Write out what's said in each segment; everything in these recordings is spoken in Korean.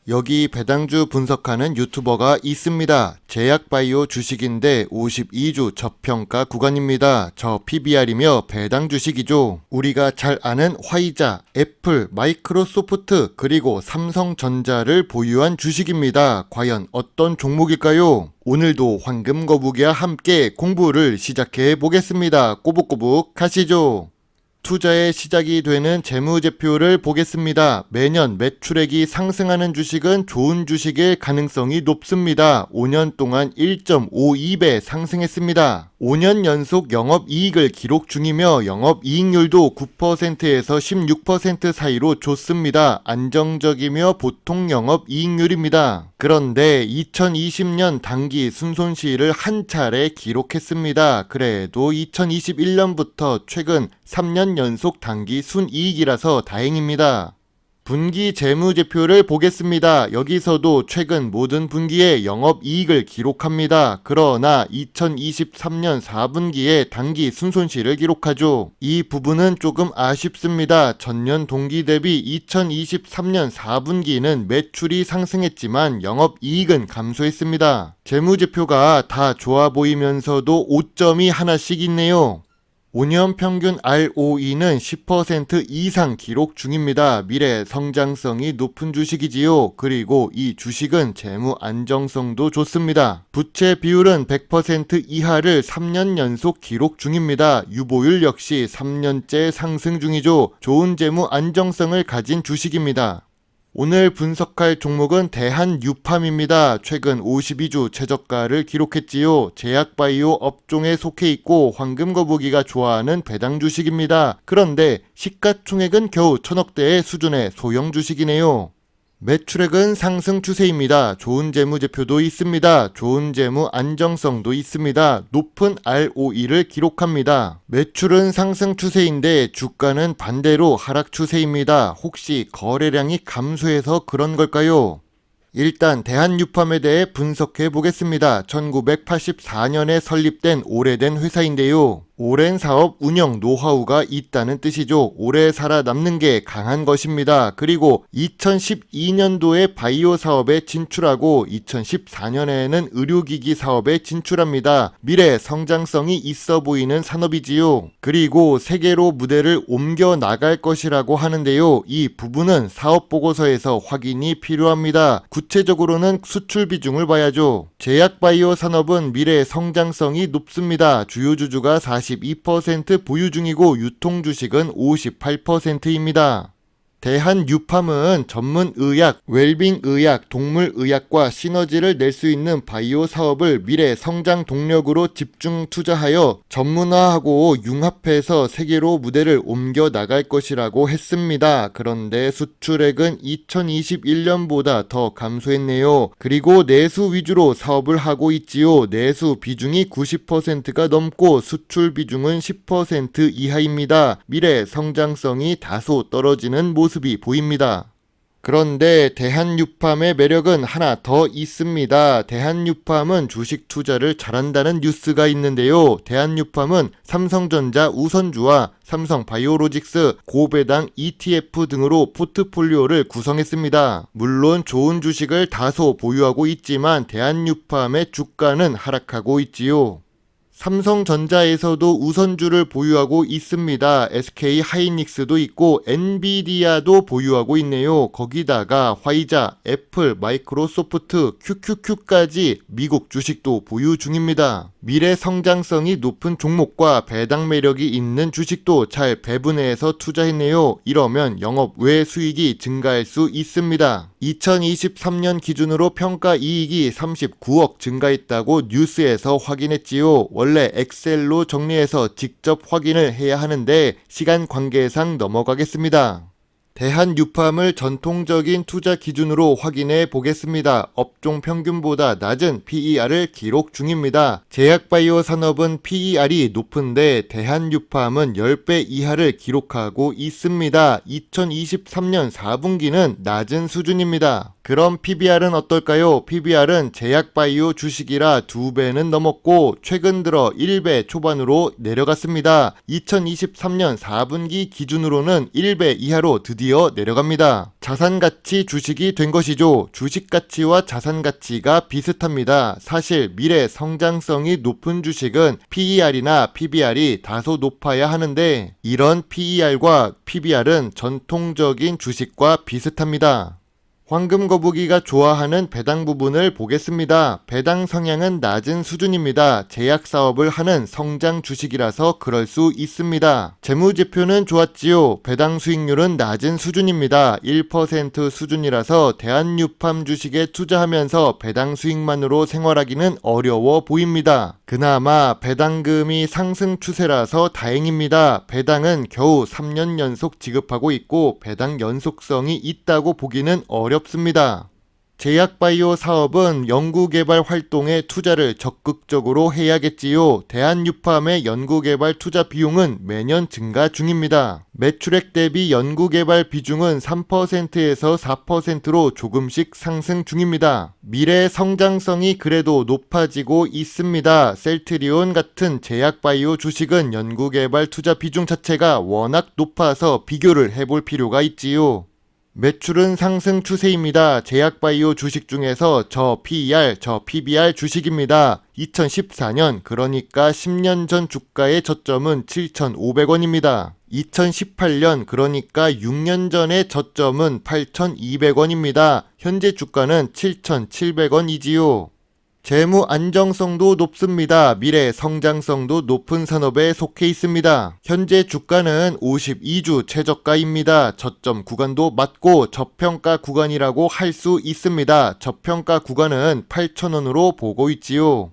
여기 배당주 분석하는 유튜버가 있습니다. 제약바이오 주식인데 52주 저평가 구간입니다. 저 PBR이며 배당 주식이죠. 우리가 잘 아는 화이자, 애플, 마이크로소프트 그리고 삼성전자를 보유한 주식입니다. 과연 어떤 종목일까요? 오늘도 황금 거북이와 함께 공부를 시작해 보겠습니다. 꼬북꼬북 가시죠. 투자의 시작이 되는 재무제표를 보겠습니다. 매년 매출액이 상승하는 주식은 좋은 주식일 가능성이 높습니다. 5년 동안 1.52배 상승했습니다. 5년 연속 영업이익을 기록 중이며 영업이익률도 9%에서 16% 사이로 좋습니다. 안정적이며 보통 영업이익률입니다. 그런데 2020년 당기 순손실을 한 차례 기록했습니다. 그래도 2021년부터 최근 3년 연속 단기 순이익이라서 다행입니다. 분기 재무제표를 보겠습니다. 여기서도 최근 모든 분기에 영업이익을 기록합니다. 그러나 2023년 4분기에 단기 순손실을 기록하죠. 이 부분은 조금 아쉽습니다. 전년 동기 대비 2023년 4분기는 매출이 상승했지만 영업이익은 감소했습니다. 재무제표가 다 좋아 보이면서도 오점이 하나씩 있네요. 5년 평균 ROE는 10% 이상 기록 중입니다. 미래 성장성이 높은 주식이지요. 그리고 이 주식은 재무 안정성도 좋습니다. 부채 비율은 100% 이하를 3년 연속 기록 중입니다. 유보율 역시 3년째 상승 중이죠. 좋은 재무 안정성을 가진 주식입니다. 오늘 분석할 종목은 대한유팜입니다. 최근 52주 최저가를 기록했지요. 제약바이오 업종에 속해 있고 황금거북이가 좋아하는 배당 주식입니다. 그런데 시가총액은 겨우 1000억대의 수준의 소형 주식이네요. 매출액은 상승 추세입니다. 좋은 재무제표도 있습니다. 좋은 재무 안정성도 있습니다. 높은 ROE를 기록합니다. 매출은 상승 추세인데 주가는 반대로 하락 추세입니다. 혹시 거래량이 감소해서 그런 걸까요? 일단 대한유팜에 대해 분석해 보겠습니다. 1984년에 설립된 오래된 회사인데요. 오랜 사업 운영 노하우가 있다는 뜻이죠. 오래 살아남는 게 강한 것입니다. 그리고 2012년도에 바이오 사업에 진출하고 2014년에는 의료기기 사업에 진출합니다. 미래 성장성이 있어 보이는 산업이지요. 그리고 세계로 무대를 옮겨 나갈 것이라고 하는데요. 이 부분은 사업보고서에서 확인이 필요합니다. 구체적으로는 수출 비중을 봐야죠. 제약바이오 산업은 미래 성장성이 높습니다. 주요 주주가 42% 보유 중이고 유통 주식은 58%입니다. 대한유팜은 전문의약, 웰빙의약, 동물의학과 시너지를 낼 수 있는 바이오 사업을 미래 성장 동력으로 집중 투자하여 전문화하고 융합해서 세계로 무대를 옮겨 나갈 것이라고 했습니다. 그런데 수출액은 2021년보다 더 감소했네요. 그리고 내수 위주로 사업을 하고 있지요. 내수 비중이 90%가 넘고 수출 비중은 10% 이하입니다. 미래 성장성이 다소 떨어지는 모습이 보입니다. 그런데 대한유팜의 매력은 하나 더 있습니다. 대한유팜은 주식 투자를 잘한다는 뉴스가 있는데요. 대한유팜은 삼성전자 우선주와 삼성바이오로직스, 고배당 ETF 등으로 포트폴리오를 구성했습니다. 물론 좋은 주식을 다소 보유하고 있지만 대한유팜의 주가는 하락하고 있지요. 삼성전자에서도 우선주를 보유하고 있습니다. SK 하이닉스도 있고 엔비디아도 보유하고 있네요. 거기다가 화이자, 애플, 마이크로소프트, QQQ까지 미국 주식도 보유 중입니다. 미래 성장성이 높은 종목과 배당 매력이 있는 주식도 잘 배분해서 투자했네요. 이러면 영업 외 수익이 증가할 수 있습니다. 2023년 기준으로 평가 이익이 39억 증가했다고 뉴스에서 확인했지요. 원래 엑셀로 정리해서 직접 확인을 해야 하는데 시간 관계상 넘어가겠습니다. 대한유팜을 전통적인 투자 기준으로 확인해 보겠습니다. 업종 평균보다 낮은 PER을 기록 중입니다. 제약바이오 산업은 PER이 높은데 대한유팜은 10배 이하를 기록하고 있습니다. 2023년 4분기는 낮은 수준입니다. 그럼 PBR은 어떨까요? PBR은 제약바이오 주식이라 2배는 넘었고 최근 들어 1배 초반으로 내려갔습니다. 2023년 4분기 기준으로는 1배 이하로 드디어 드디어 내려갑니다. 자산가치 주식이 된 것이죠. 주식가치와 자산가치가 비슷합니다. 사실 미래 성장성이 높은 주식은 PER이나 PBR이 다소 높아야 하는데 이런 PER과 PBR은 전통적인 주식과 비슷합니다. 황금거북이가 좋아하는 배당 부분을 보겠습니다. 배당 성향은 낮은 수준입니다. 제약 사업을 하는 성장 주식이라서 그럴 수 있습니다. 재무제표는 좋았지요. 배당 수익률은 낮은 수준입니다. 1% 수준이라서 대한유팜 주식에 투자하면서 배당 수익만으로 생활하기는 어려워 보입니다. 그나마 배당금이 상승 추세라서 다행입니다. 배당은 겨우 3년 연속 지급하고 있고 배당 연속성이 있다고 보기는 어렵습니다. 제약바이오 사업은 연구개발 활동에 투자를 적극적으로 해야겠지요. 대한유팜의 연구개발 투자 비용은 매년 증가 중입니다. 매출액 대비 연구개발 비중은 3%에서 4%로 조금씩 상승 중입니다. 미래 성장성이 그래도 높아지고 있습니다. 셀트리온 같은 제약바이오 주식은 연구개발 투자 비중 자체가 워낙 높아서 비교를 해볼 필요가 있지요. 매출은 상승 추세입니다. 제약바이오 주식 중에서 저 PER, 저 PBR 주식입니다. 2014년 그러니까 10년 전 주가의 저점은 7,500원입니다. 2018년 그러니까 6년 전의 저점은 8,200원입니다. 현재 주가는 7,700원이지요. 재무 안정성도 높습니다. 미래 성장성도 높은 산업에 속해 있습니다. 현재 주가는 52주 최저가입니다. 저점 구간도 맞고 저평가 구간이라고 할 수 있습니다. 저평가 구간은 8,000원으로 보고 있지요.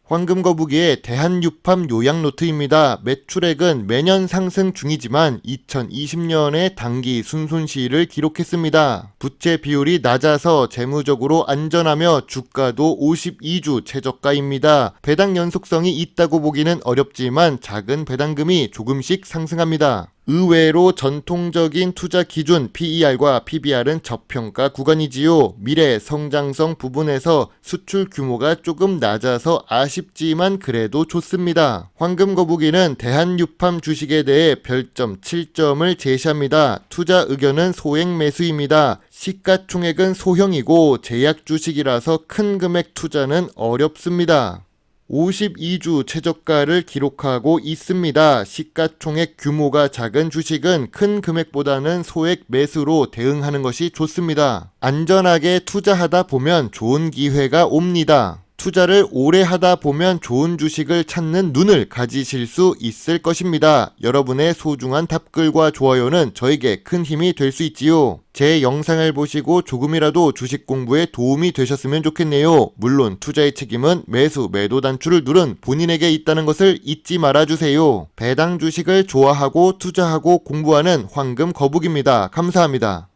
황금거북이의 대한유팜 요약노트입니다. 매출액은 매년 상승 중이지만 2020년에 단기 순손실을 기록했습니다. 부채 비율이 낮아서 재무적으로 안전하며 주가도 52주 최저가입니다. 배당 연속성이 있다고 보기는 어렵지만 작은 배당금이 조금씩 상승합니다. 의외로 전통적인 투자 기준 PER과 PBR은 저평가 구간이지요. 미래 성장성 부분에서 수출 규모가 조금 낮아서 아쉽지만 그래도 좋습니다. 황금거북이는 대한유팜 주식에 대해 별점 7점을 제시합니다. 투자 의견은 소액 매수입니다. 시가총액은 소형이고 제약 주식이라서 큰 금액 투자는 어렵습니다. 52주 최저가를 기록하고 있습니다. 시가총액 규모가 작은 주식은 큰 금액보다는 소액 매수로 대응하는 것이 좋습니다. 안전하게 투자하다 보면 좋은 기회가 옵니다. 투자를 오래 하다 보면 좋은 주식을 찾는 눈을 가지실 수 있을 것입니다. 여러분의 소중한 답글과 좋아요는 저에게 큰 힘이 될 수 있지요. 제 영상을 보시고 조금이라도 주식 공부에 도움이 되셨으면 좋겠네요. 물론 투자의 책임은 매수, 매도 단추를 누른 본인에게 있다는 것을 잊지 말아주세요. 배당 주식을 좋아하고 투자하고 공부하는 황금거북입니다. 감사합니다.